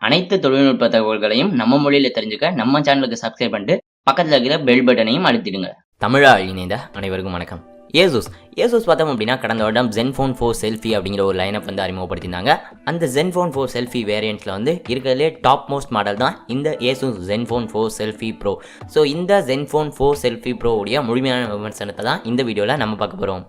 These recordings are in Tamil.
அனைத்து தொழில்நுட்ப தகவல்களையும் நம்ம மொழியில தெரிஞ்சுக்க நம்ம சேனலுக்கு சப்ஸ்கிரைப் பண்ணிட்டு பக்கத்தில் இருக்கிற பெல் பட்டனையும் அழுத்திடுங்க. தமிழா இணைந்த அனைவருக்கும் வணக்கம். ஏசூஸ் பார்த்தோம் அப்படின்னா கடந்த வருடம் Zenfone 4 Selfie அப்படிங்கிற ஒரு லைனப் வந்து அறிமுகப்படுத்தியிருந்தாங்க. அந்த Zenfone 4 Selfie வேரியண்ட்ஸில் வந்து இருக்கிறதுலே டாப் மோஸ்ட் மாடல் தான் இந்த Asus Zenfone 4 Selfie Pro. So இந்த Zenfone 4 Selfie Pro உடைய முழுமையான விமர்சனத்தை தான் இந்த வீடியோவில் நம்ம பார்க்க போகிறோம்.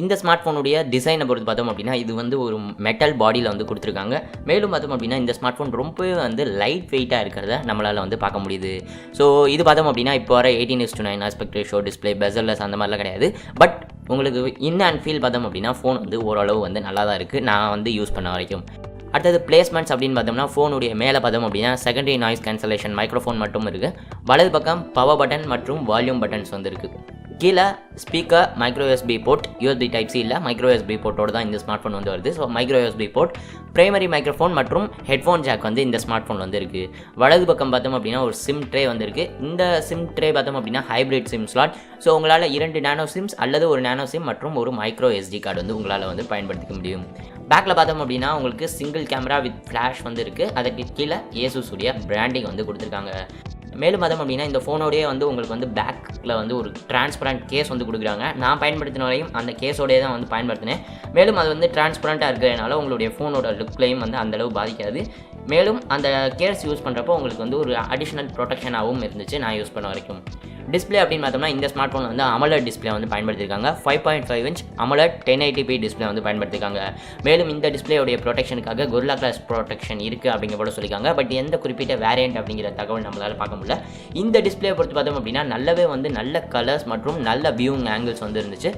இந்த ஸ்மார்ட் ஃபோனுடைய டிசைனை பொறுத்து பார்த்தோம் அப்படின்னா இது வந்து ஒரு மெட்டல் பாடியில் வந்து கொடுத்துருக்காங்க. மேலும் பார்த்தோம் அப்படின்னா இந்த ஸ்மார்ட் ஃபோன் ரொம்பவே வந்து லைட் வெயிட்டாக இருக்கிறத நம்மளால் வந்து பார்க்க முடியுது. ஸோ இது பார்த்தோம் அப்படின்னா இப்போ வர 18:9 ஆஸ்பெக்ட் ரேஷியோ டிஸ்பிளே பெசல்லஸ் அந்த மாதிரிலாம் கிடையாது. பட் உங்களுக்கு இன் அண்ட் ஃபீல் பார்த்தோம் அப்படின்னா ஃபோன் வந்து ஓரளவு வந்து நல்லா தான் இருக்குது நான் வந்து யூஸ் பண்ண வரைக்கும். அடுத்தது பிளேஸ்மெண்ட்ஸ் அப்படின்னு பார்த்தோம்னா ஃபோனுடைய மேலே பார்த்தோம் அப்படின்னா செகண்டரி நாய்ஸ் கேன்சலேஷன் மைக்ரோஃபோன் மட்டும் இருக்குது. வலது பக்கம் பவர் பட்டன் மற்றும் வால்யூம் பட்டன்ஸ் வந்து இருக்குது. கீழே speaker micro USB board, USB type C இல்லை மைக்ரோ யூஎஸ்பி போர்ட்டோடு தான் இந்த ஸ்மார்ட் ஃபோன் வந்து வருது. So micro USB board, primary microphone மற்றும் ஹெட்ஃபோன் ஜாக் வந்து இந்த ஸ்மார்ட் ஃபோன் வந்து இருக்குது. வலது பக்கம் பார்த்தோம் அப்படின்னா ஒரு சிம் ட்ரே வந்து இருக்குது. இந்த சிம் ட்ரே பார்த்தோம் அப்படின்னா ஹைப்ரிட் சிம் ஸ்லாட். ஸோ உங்களால் 2 நானோ சிம்ஸ் அல்லது ஒரு நானோ சிம் மற்றும் ஒரு மைக்ரோ எஸ்டி கார்டு வந்து உங்களால் வந்து பயன்படுத்திக்க முடியும். பேக்கில் பார்த்தோம் அப்படின்னா உங்களுக்கு சிங்கிள் கேமரா வித் ஃப்ளாஷ் வந்து இருக்குது. அதற்கு கீழே Asus உடைய பிராண்டிங் வந்து கொடுத்துருக்காங்க. மேலும் பார்த்தோம் அப்படின்னா இந்த ஃபோனோடையே வந்து உங்களுக்கு வந்து பேக்கில் வந்து ஒரு டிரான்ஸ்பரண்ட் கேஸ் வந்து கொடுக்குறாங்க. நான் பயன்படுத்தின வரையும் அந்த கேஸோடையே தான் வந்து பயன்படுத்தினேன். மேலும் அது வந்து டிரான்ஸ்பரண்ட்டாக இருக்கிறதுனால உங்களுடைய ஃபோனோட லுக்லையும் வந்து அந்தளவு பாதிக்காது. மேலும் அந்த கேஸ் யூஸ் பண்ணுறப்போ உங்களுக்கு வந்து ஒரு அடிஷ்னல் ப்ரொடெக்ஷனாகவும் இருந்துச்சு நான் யூஸ் பண்ண வரைக்கும். டிஸ்பிளே அப்படின்னு பார்த்தோம்னா இந்த ஸ்மார்ட் ஃபோன் வந்து AMOLED டிஸ்பிளே வந்து பயன்படுத்தியிருக்காங்க. 5.5 இன்ச் AMOLED 1080p டிஸ்பிளே வந்து பயன்படுத்தியிருக்காங்க. மேலும் இந்த டிஸ்பிளேவுடைய ப்ரொடெக்ஷனுக்காக Gorilla Glass ப்ரொடெக்ஷன் இருக்குது அப்படிங்கிற போல சொல்லியிருக்காங்க. பட் எந்த குறிப்பிட்ட வேரியண்ட் அப்படிங்கிற தகவல் நம்மளால் பார்க்க முடியல. இந்த டிஸ்பிளே பொறுத்து பார்த்தோம் அப்படின்னா நல்லாவே வந்து நல்ல கலர்ஸ் மற்றும் நல்ல வியூவிங் ஆங்கிள்ஸ் வந்து இருந்துச்சு.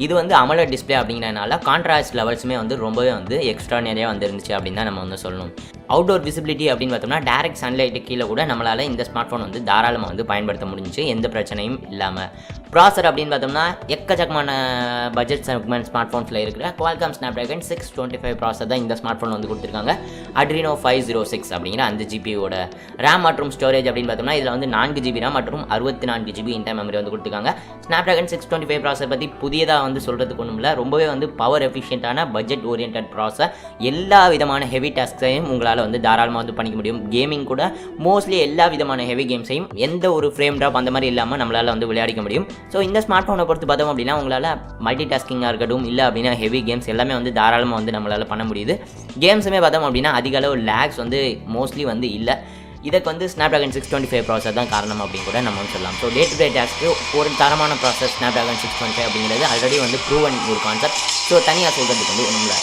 இது வந்து AMOLED டிஸ்பிளே அப்படிங்கிறதுனால கான்ட்ராஸ்ட் லெவல்ஸுமே வந்து ரொம்பவே வந்து எக்ஸ்ட்ரானரியாக வந்து இருந்துச்சு அப்படின்னு தான் நம்ம வந்து சொல்லணும். அவுட்டோர் விசிபிலிட்டி அப்படின்னு பார்த்தோம்னா டைரக்ட் சன்லைட்டு கீழே கூட நம்மளால் இந்த ஸ்மார்ட் ஃபோன் வந்து தாராளமாக வந்து பயன்படுத்த முடிஞ்சிச்சு எந்த பிரச்சனையும் இல்லாமல். ப்ராசர் அப்படின்னு பார்த்தோம்னா எக்கச்சக்கமான பட்ஜெட் செக்மெண்ட் ஸ்மார்ட் ஃபோன்ஸில் இருக்கிற Qualcomm Snapdragon 625 ப்ராசர் தான் இந்த ஸ்மார்ட் ஃபோன் வந்து கொடுத்துருக்காங்க. Adreno 506 அப்படிங்கிற அந்த ஜிபியோட ரேம் மற்றும் ஸ்டோரேஜ் அப்படின்னு பார்த்தோம்னா இதில் வந்து 4GB ரேம் மற்றும் 64GB இன்டர் மெமரி வந்து கொடுத்துருக்காங்க. Snapdragon 625 ப்ராசர் பற்றி புதியதாக வந்து சொல்கிறதுக்கு ஒன்றும் இல்லை. ரொம்பவே வந்து பவர் எஃபிஷியன்ட்டான பட்ஜெட் ஓரியன்ட் ப்ராசர். எல்லா விதமான ஹெவி டாஸ்கையும் உங்களால் வந்து தாராளமாக வந்து பண்ணிக்க முடியும். கேமிங் கூட மோஸ்ட்லி எல்லா விதமான ஹெவி கேம்ஸையும் எந்த ஒரு ஃப்ரேம் ட்ராப் அந்த மாதிரி இல்லாமல் நம்மளால் வந்து விளையாடிக்க முடியும். ஸோ இந்த ஸ்மார்ட் ஃபோனை பொறுத்து பார்த்தோம் அப்படின்னா உங்களால் மல்டி டாஸ்கிங்காக இருக்கட்டும் இல்லை அப்படின்னா ஹெவி கேம்ஸ் எல்லாமே வந்து தாராளமாக வந்து நம்மளால் பண்ண முடியுது. கேம்ஸுமே பார்த்தோம் அப்படின்னா அதிக அளவு லேக்ஸ் வந்து மோஸ்ட்லி வந்து இல்லை. இதுக்கு வந்து Snapdragon 625 ப்ராசர் தான் காரணம் அப்படின்னு கூட நம்ம வந்து சொல்லலாம். So day to day task ஒரு தரமான ப்ராசஸ் Snapdragon 625 அப்படிங்கிறது ஆல்ரெடி வந்து ப்ரூவன் ஒரு கான்செப்ட். ஸோ தனியாக சொல்கிறதுக்கு வந்து ஒன்றும் இல்லை.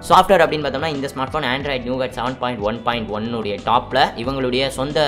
சாஃப்ட்வேர் அப்படின்னு பார்த்தோம்னா இந்த ஸ்மார்ட் ஃபோன் Android Nougat 7.1.1 உடைய டாப்பில் இவங்களுடைய சொந்த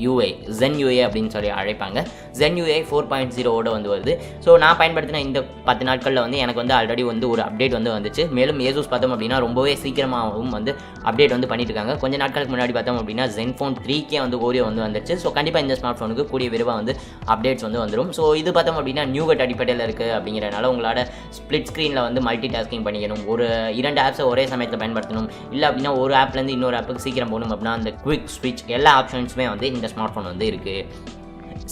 UI Zen UI அப்படின்னு சொல்லி அழைப்பாங்க. Zen UI 4.0 வந்து வருது. ஸோ நான் பயன்படுத்தின இந்த 10 நாட்களில் வந்து எனக்கு வந்து ஆல்ரெடி வந்து ஒரு அப்டேட் வந்து வந்துச்சு. மேலும் Asus பார்த்தோம் அப்படின்னா ரொம்பவே சீக்கிரமாகவும் வந்து அப்டேட் வந்து பண்ணிட்டு இருக்காங்க. கொஞ்ச நாட்களுக்கு முன்னாடி பார்த்தோம் அப்படின்னா Zenfone 3 வந்து Oreo வந்து வந்துச்சு. ஸோ கண்டிப்பாக இந்த ஸ்மார்ட் ஃபோனுக்கு கூடிய விரைவாக வந்து அப்டேட்ஸ் வந்து வந்துடும். ஸோ இது பார்த்தோம் அப்படின்னா Nougat அடிப்படையில் இருக்குது அப்படிங்கிறனால உங்களோட ஸ்பிளிட் ஸ்க்ரீனில் வந்து மல்டி டாஸ்கிங் பண்ணிக்கணும். ஒரு 2 ஆப்ஸை ஒரே சமயத்தில் பயன்படுத்தணும் இல்லை அப்படின்னா ஒரு ஆப்லேருந்து இன்னொரு ஆப்புக்கு சீக்கிரம் போகணும் அப்படின்னா அந்த குவிக் ஸ்விட்ச் எல்லா ஆப்ஷன்ஸுமே வந்து இந்த ஸ்மார்ட் ஃபோன் வந்து இருக்குது.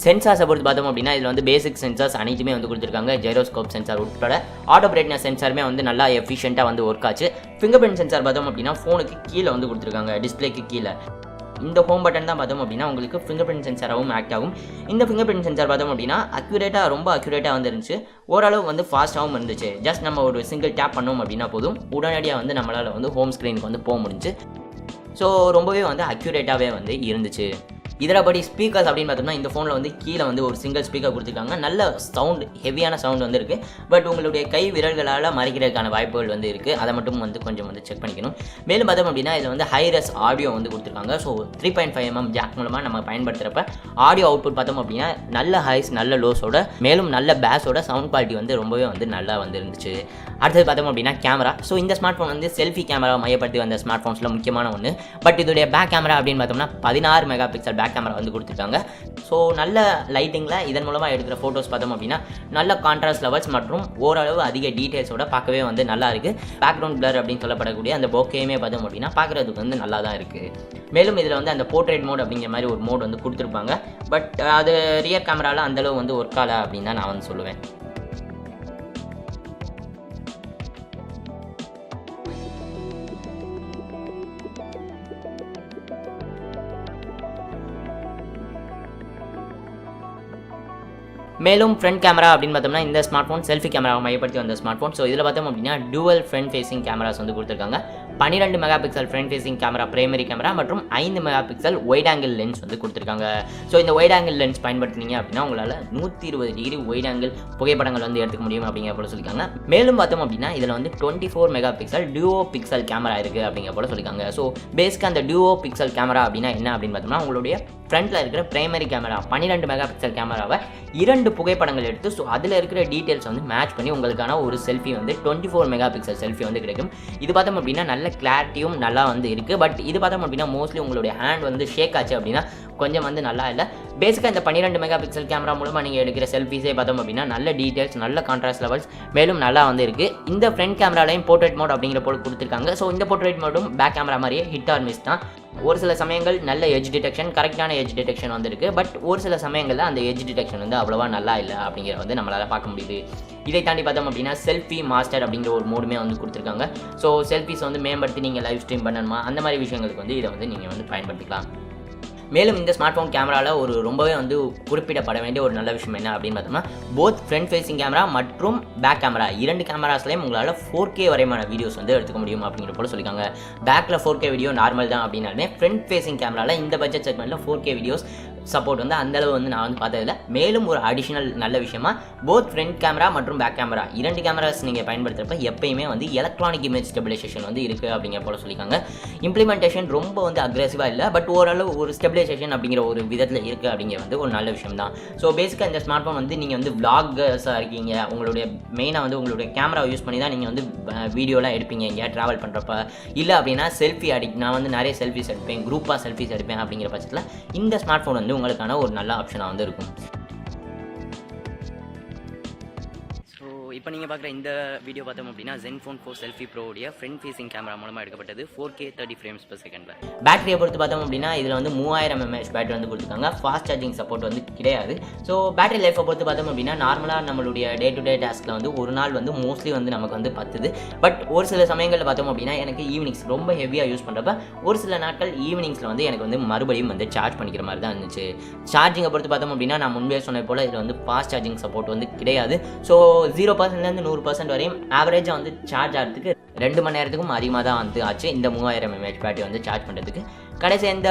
சென்சார்ஸை பொறுத்து பார்த்தோம் அப்படின்னா இதில் வந்து பேசிக் சென்சார்ஸ் அனைத்துமே வந்து கொடுத்துருக்காங்க. ஜைரோஸ்கோப் சென்சார் உட்பட ஆட்டோ பிரைட்னஸ் சென்சாருமே வந்து நல்லா எஃபிஷியண்ட்டாக வந்து ஒர்க் ஆச்சு. ஃபிங்கர் பிரிண்ட் சென்சார் பார்த்தோம் அப்படின்னா ஃபோனுக்கு கீழே வந்து கொடுத்துருக்காங்க, டிஸ்பிளேக்கு கீழே. இந்த ஹோம் பட்டன் தான் பார்த்தோம் அப்படின்னா உங்களுக்கு ஃபிங்கர் பிரிண்ட் சென்சாராகவும் ஆக்ட் ஆகும். இந்த ஃபிங்கர் பிரிண்ட் சென்சார் பார்த்தோம் அப்படின்னா ரொம்ப அக்யூரேட்டாக வந்துருந்துச்சு. ஓரளவு வந்து ஃபாஸ்ட்டாகவும் இருந்துச்சு. ஜஸ்ட் நம்ம ஒரு சிங்கிள் டேப் பண்ணோம் அப்படின்னா போதும், உடனடியாக வந்து நம்மளால் வந்து ஹோம் ஸ்க்ரீனுக்கு வந்து போக முடிஞ்சு. ஸோ ரொம்பவே வந்து அக்யூரேட்டாகவே வந்து இருந்துச்சு. இதரபடி ஸ்பீக்கர்ஸ் அப்படின்னு பார்த்தோம்னா இந்த ஃபோனில் வந்து கீழே வந்து ஒரு சிங்கிள் ஸ்பீக்கர் கொடுத்துருக்காங்க. நல்ல சவுண்ட், ஹெவியான சவுண்ட் வந்து இருக்குது. பட் உங்களுடைய கை விரல்களால் மறைக்கிறதுக்கான வாய்ப்புகள் வந்து இருக்குது. அதை மட்டும் வந்து கொஞ்சம் வந்து செக் பண்ணிக்கணும். மேலும் பார்த்தோம் அப்படின்னா இதில் வந்து ஹைரஸ் ஆடியோ வந்து கொடுத்துருக்காங்க. ஸோ 3.5mm ஜாக் மூலமாக நம்ம பயன்படுத்துகிறப்ப ஆடியோ அவுட்புட் பார்த்தோம் அப்படின்னா நல்ல ஹைஸ், நல்ல லோஸோட, மேலும் நல்ல பேஸோட சவுண்ட் குவாலிட்டி வந்து ரொம்பவே வந்து நல்லா வந்து இருந்துச்சு. அடுத்தது பார்த்தோம் அப்படின்னா கேமரா. ஸோ இந்த ஸ்மார்ட் ஃபோன் வந்து செல்ஃபி கேமரா மையப்படுத்தி வந்த ஸ்மார்ட் ஃபோன்ஸில் முக்கியமான ஒன்று. பட் இதோடைய பேக் கேமரா அப்படின்னு பார்த்தோம்னா 16 மெகா பிக்சல் பேக் கேமரா வந்து கொடுத்துருக்காங்க. ஸோ நல்ல லைட்டிங்கில் இதன் மூலமாக எடுக்கிற ஃபோட்டோஸ் பார்த்தோம் அப்படின்னா நல்ல கான்ட்ராஸ்ட் லெவல்ஸ் மற்றும் ஓரளவு அதிக டீட்டெயில்ஸோட பார்க்கவே வந்து நல்லா இருக்குது. பேக்ரவுண்ட் பிளர் அப்படின்னு சொல்லப்படக்கூடிய அந்த போக்கையுமே பார்த்தோம் அப்படின்னா பார்க்குறதுக்கு வந்து நல்லா தான் இருக்குது. மேலும் இதில் வந்து அந்த போர்ட்ரேட் மோட் அப்படிங்கிற மாதிரி ஒரு மோட் வந்து கொடுத்துருப்பாங்க. பட் அது ரியர் கேமராவில் அந்தளவு வந்து ஒர்க் ஆகலை அப்படின்னு தான் நான் வந்து சொல்லுவேன். மேலும் ஃப்ரண்ட் கேமரா அப்படின்னு பார்த்தோம்னா இந்த ஸ்மார்ட் ஃபோன் செல்ஃபி கேமராவை மையப்படுத்தி வந்த ஸ்மார்ட் ஃபோன். ஸோ இதில் பார்த்தோம் அப்படின்னா டூவல் ஃப்ரண்ட் ஃபேசிங் கேமராஸ் வந்து கொடுத்துருக்காங்க. 12 mega pixel front facing camera primary camera மற்றும் 5 mega pixel white angle lens வந்து கொடுத்துருக்காங்க. ஸோ இந்த ஒயிட் ஆங்கிள் லென்ஸ் பயன்படுத்தினீங்க அப்படின்னா உங்களால் 120 டிகிரி ஒயிட் ஆங்கிள் புகைப்படங்கள் வந்து எடுத்துக்க முடியும் அப்படிங்கிற போல சொல்லியிருக்காங்க. மேலும் பார்த்தோம் அப்படின்னா இதில் வந்து 24 மெகா பிக்சல் டியூஓ பிக்சல் கேமரா இருக்குது அப்படிங்கிற போல சொல்லியிருக்காங்க. ஸோ பேசிக்காக அந்த டியூஓ பிக்சல் கேமரா அப்படின்னா என்ன அப்படின்னு பார்த்தோம்னா உங்களுடைய ஃப்ரண்ட்டில் இருக்கிற பிரைமரி கேமரா 12 மெகா பிக்சல் கேமராவை 2 புகைப்படங்கள் எடுத்து ஸோ அதில் இருக்கிற டீட்டெயில்ஸ் வந்து மேட்ச் பண்ணி உங்களுக்கான ஒரு செல்ஃபி வந்து 24 மெகா பிக்சல் செல்ஃபி வந்து கிடைக்கும். இது பார்த்தோம் அப்படின்னா நல்ல கிளாரிட்டியும் நல்லா வந்து இருக்குது. பட் இது பார்த்தோம் அப்படின்னா மோஸ்ட்லி உங்களுடைய ஹேண்ட் வந்து ஷேக் ஆச்சு அப்படின்னா கொஞ்சம் வந்து நல்லா இல்லை. பேசிக்காக இந்த 12 மெகா பிக்சல் கேமரா மூலமாக நீங்கள் எடுக்கிற செல்ஃபிஸே பார்த்தோம் அப்படின்னா நல்ல டீட்டெயில்ஸ், நல்ல கான்ட்ராஸ்ட் லெவல்ஸ் மேலும் நல்லா வந்து இருக்குது. இந்த ஃப்ரண்ட் கேமராலையும் போர்ட்ரேட் மோட் அப்படிங்கிற போல் கொடுத்துருக்காங்க. ஸோ இந்த போர்ட்ரேட் மோடும் பேக் கேமரா மாதிரியே ஹிட் ஆர் மிஸ் தான். ஒரு சில சமயங்கள் நல்ல எட்ஜ் டிடெக்ஷன், கரெக்டான எட்ஜ் டிடெக்ஷன் வந்துருக்கு. பட் ஒரு சில சமயங்களில் அந்த எட்ஜ் டிடெக்ஷன் வந்து அவ்வளோவா நல்லா இல்லை அப்படிங்கிற வந்து நம்மளால் பார்க்க முடியுது. இதை தாண்டி பார்த்தோம் அப்படின்னா செல்ஃபி மாஸ்டர் அப்படிங்கிற ஒரு மோடுமே வந்து கொடுத்துருக்காங்க. ஸோ செல்ஃபிஸ் வந்து மேம்படுத்தி நீங்கள் லைவ் ஸ்ட்ரீம் பண்ணணுமா அந்த மாதிரி விஷயங்களுக்கு வந்து இதை வந்து நீங்கள் வந்து பயன்படுத்திக்கலாம். மேலும் இந்த ஸ்மார்ட் ஃபோன் கேமராவில் ஒரு ரொம்பவே வந்து குறிப்பிடப்பட வேண்டிய ஒரு நல்ல விஷயம் என்ன அப்படின்னு பார்த்தோம்னா போத் ஃப்ரண்ட் ஃபேசிங் கேமரா மற்றும் பேக் கேமரா 2 கேமராஸ்லேயும் உங்களால் 4K வரைமான வீடியோஸ் வந்து எடுத்துக்க முடியும் அப்படிங்கிற போல சொல்லியிருக்காங்க. பேக்கில் 4K வீடியோ நார்மல் தான் அப்படின்னாலுமே ஃப்ரண்ட் ஃபேசிங் கேமராவில் இந்த பட்ஜெட் செக்மெண்ட்டில் 4K வீடியோஸ் சப்போர்ட் வந்து அந்தளவு வந்து நான் வந்து பார்த்ததில்ல. மேலும் ஒரு அடிஷனல் நல்ல விஷயமா போத் ஃப்ரண்ட் கேமரா மற்றும் பேக் கேமரா 2 கேமராஸ் நீங்கள் பயன்படுத்துகிறப்ப எப்பயுமே வந்து எலக்ட்ரானிக் இமேஜ் ஸ்டெபிலைசேஷன் வந்து இருக்குது அப்படிங்கிற போல சொல்லியிருக்காங்க. இம்ப்ளிமெண்டேஷன் ரொம்ப வந்து அக்ரெசிவாக இல்லை. பட் ஓரளவு ஒரு ஸ்டெபிலைசேஷன் அப்படிங்கிற ஒரு விதத்தில் இருக்குது அப்படிங்கிற வந்து ஒரு நல்ல விஷயம் தான். ஸோ பேசிக்காக இந்த ஸ்மார்ட் ஃபோன் வந்து நீங்கள் வந்து விளாகர்ஸாக இருக்கீங்க, உங்களுடைய மெயினாக வந்து உங்களுடைய கேமராவை யூஸ் பண்ணி தான் நீங்கள் வந்து வீடியோலாம் எடுப்பீங்க எங்கேயா ட்ராவல் பண்ணுறப்ப, இல்லை அப்படின்னா செல்ஃபி அடிக்ட், நான் வந்து நிறைய செல்ஃபிஸ் எடுப்பேன், குரூப்பாக செல்ஃபிஸ் எடுப்பேன் அப்படிங்கிற பட்சத்தில் இந்த ஸ்மார்ட் ஃபோன் வந்து உங்களுக்கான ஒரு நல்ல ஆப்ஷனாக வந்து இருக்கும். இப்போ நீங்கள் பார்க்குற இந்த வீடியோ பார்த்தோம் அப்படின்னா Zenfone 4 Selfie Pro உடைய ஃப்ரண்ட் ஃபேசிங் கேமரா மூலமாக எடுக்கப்பட்டது 4K 30 frames per second. பேட்டரியை பொறுத்து பார்த்தோம் அப்படின்னா இதில் வந்து 3000 mAh பேட்டரி வந்து கொடுத்துருக்காங்க. ஃபாஸ்ட் சார்ஜிங் சப்போர்ட் வந்து கிடையாது. ஸோ பேட்டரி லைஃப்பை பொறுத்து பார்த்தோம் அப்படின்னா நார்மலாக நம்மளுடைய டே டு டே டாஸ்கில் வந்து ஒரு நாள் வந்து மோஸ்ட்லி வந்து நமக்கு வந்து பத்துது. பட் ஒரு சில சமயங்களில் பார்த்தோம் அப்படின்னா எனக்கு ஈவினிங்ஸ் ரொம்ப ஹெவியாக யூஸ் பண்ணுறப்ப ஒரு சில நாட்கள் ஈவினிங்ஸில் வந்து எனக்கு வந்து மறுபடியும் வந்து சார்ஜ் பண்ணிக்கிற மாதிரி தான் இருந்துச்சு. சார்ஜிங்கை பொறுத்து பார்த்தோம் அப்படின்னா நான் முன்பே சொன்ன போல் இதில் வந்து ஃபாஸ்ட் சார்ஜிங் சப்போர்ட் வந்து கிடையாது. ஸோ 0% 100% வரையும் ஆவரேஜாக வந்து சார்ஜ் ஆகிறதுக்கு 2 மணி நேரத்துக்கும் அதிகமாக தான் வந்து ஆச்சு இந்த 3000 mAh பேட்டரி வந்து சார்ஜ் பண்ணுறதுக்கு. கடைசி இந்த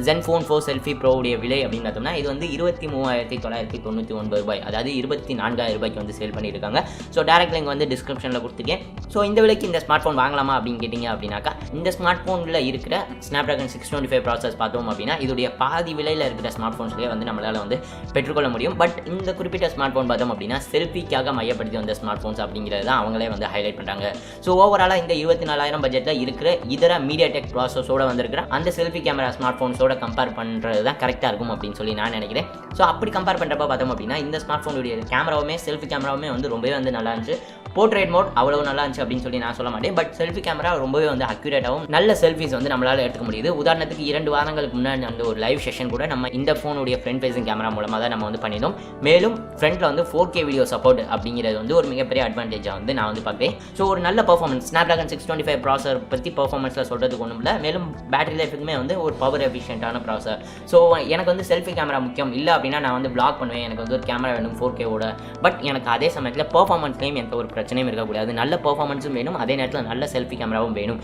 Zenfone 4 Selfie Pro உடைய விலை அப்படின்னு பார்த்தோம்னா இது வந்து 23,999 ரூபாய், அதாவது 24,000 ரூபாய்க்கு வந்து சேல் பண்ணியிருக்காங்க. ஸோ டேரக்ட் லிங்க் வந்து டிஸ்கிரிப்ஷனில் கொடுத்துருக்கேன். ஸோ இந்த விலைக்கு இந்த ஸ்மார்ட் ஃபோன் வாங்கலாமா அப்படின்னு கேட்டிங்க அப்படின்னாக்கா இந்த ஸ்மார்ட் ஃபோனில் இருக்கிற Snapdragon 625 ப்ராசஸ் பார்த்தோம் அப்படின்னா இதோடைய பாதி விலையில் இருக்கிற ஸ்மார்ட் ஃபோன்ஸ்லேயே வந்து நம்மளால் வந்து பெற்றுக்கொள்ள முடியும். பட் இந்த குறிப்பிட்ட ஸ்மார்ட் ஃபோன் பார்த்தோம் அப்படின்னா செல்ஃபிக்காக மையப்படுத்தி வந்த ஸ்மார்ட் ஃபோன்ஸ் அப்படிங்கிறது தான் அவங்களே வந்து ஹைலைட் பண்ணுறாங்க. ஸோ ஓவராலாக இந்த 24,000 பட்ஜெட்டில் இருக்கிற இதர மீடியாடெக் ப்ராசஸோட வந்திருக்கிற அந்த செல்ஃபி கேமரா ஸ்மார்ட் ஃபோன்ஸோட கம்பேர் பண்ணுறது தான் கரெக்டாக இருக்கும் அப்படின்னு சொல்லி நான் நினைக்கிறேன். ஸோ அப்படி கம்பேர் பண்ணுறப்ப பார்த்தோம் அப்படின்னா இந்த ஸ்மார்ட் ஃபோனுடைய கேமராவுமே செல்ஃபி கேமராவுமே வந்து ரொம்பவே வந்து நல்லா இருந்துச்சு. போர்ட்ரேட் மோட் அவ்வளோ நல்லா இருந்துச்சு அப்படின்னு சொல்லி நான் சொல்ல மாட்டேன். பட் செல்ஃபி கேமரா ரொம்பவே வந்து அக்யூரேட்டாகவும் நல்ல செல்ஃபிஸ் வந்து நம்மளால் எடுத்துக்க முடியுது. உதாரணத்துக்கு 2 வாரங்களுக்கு முன்னாடி அந்த ஒரு லைவ் செஷன் கூட நம்ம இந்த ஃபோனுடைய ஃப்ரண்ட் ஃபேசிங் கேமரா மூலமாக தான் நம்ம வந்து பண்ணியிருந்தோம். மேலும் ஃப்ரண்ட்டில் வந்து 4K வீடியோ சப்போர்ட் அப்படிங்கிறது வந்து ஒரு மிகப்பெரிய அட்வான்டேஜாக வந்து நான் வந்து பார்க்குறேன். ஸோ ஒரு நல்ல பர்ஃபார்மன்ஸ் Snapdragon 625 ப்ராசர் பற்றி பர்ஃபார்மன்ஸில் சொல்கிறதுக்கு ஒன்றும் இல்லை. மேலும் பேட்டரி லைஃபுக்குமே வந்து ஒரு பவர் எஃபிஷியன்ட்டான ப்ராசஸர். ஸோ எனக்கு வந்து செல்ஃபி கேமரா முக்கியம் இல்லை அப்படின்னா நான் வந்து ப்ளாக் பண்ணுவேன், எனக்கு வந்து ஒரு கேமரா வேணும் 4K-ஓட. பட் எனக்கு அதே சமயத்தில் பெர்ஃபார்மன்ஸ்லேயும் எந்த ஒரு பிரச்சனையும் இருக்கக்கூடாது, நல்ல பெர்ஃபார்மன்ஸும் வேணும், அதே நேரத்தில் நல்ல செல்ஃபி கேமராவும் வேணும்,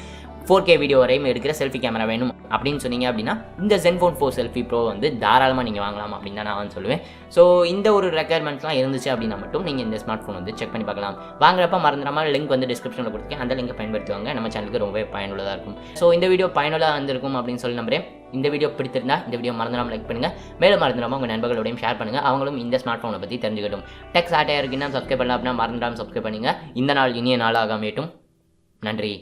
4K வீடியோ வரையும் எடுக்கிற செல்ஃபி கேமரா வேணும் அப்படின்னு சொன்னீங்க அப்படின்னா இந்த Zenfone 4 செல்ஃபி ப்ரோ வந்து தாராளமாக நீங்கள் வாங்கலாம் அப்படின்னு தான் நான் வந்து சொல்லுவேன். ஸோ இந்த ஒரு ரெக்குயர்மெண்ட்ஸ்லாம் இருந்துச்சு அப்படின்னா மட்டும் நீங்கள் இந்த ஸ்மார்ட் ஃபோன் வந்து செக் பண்ணி பார்க்கலாம். வாங்குறப்ப மறந்துடாமல் லிங்க் வந்து டிஸ்கிரிப்ஷனில் கொடுத்துருக்கேன், அந்த லிங்கை பயன்படுத்துவாங்க, நம்ம சேனலுக்கு ரொம்பவே பயனுள்ளதாக இருக்கும். ஸோ இந்த வீடியோ பயனுள்ளதாக இருந்திருக்கும் அப்படின்னு சொல்லி நம்புறேன். இந்த வீடியோ பிடித்திருந்தா இந்த வீடியோ மறந்துடாமல் லைக் பண்ணுங்கள், மேலும் மறந்துடாமல் உங்கள் நண்பர்களோடையும் ஷேர் பண்ணுங்கள், அவங்களும் இந்த ஸ்மார்ட் ஃபோனை பற்றி தெரிஞ்சுக்கட்டும். டெக் சாட்டையாக இருக்குன்னா சப்ஸ்கிரைப் பண்ணலாம் அப்படின்னா மறந்துடாமல் சப்ஸ்கிரைப் பண்ணுங்கள். இந்த நாள் இனிய நாளாக அமையட்டும். நன்றி.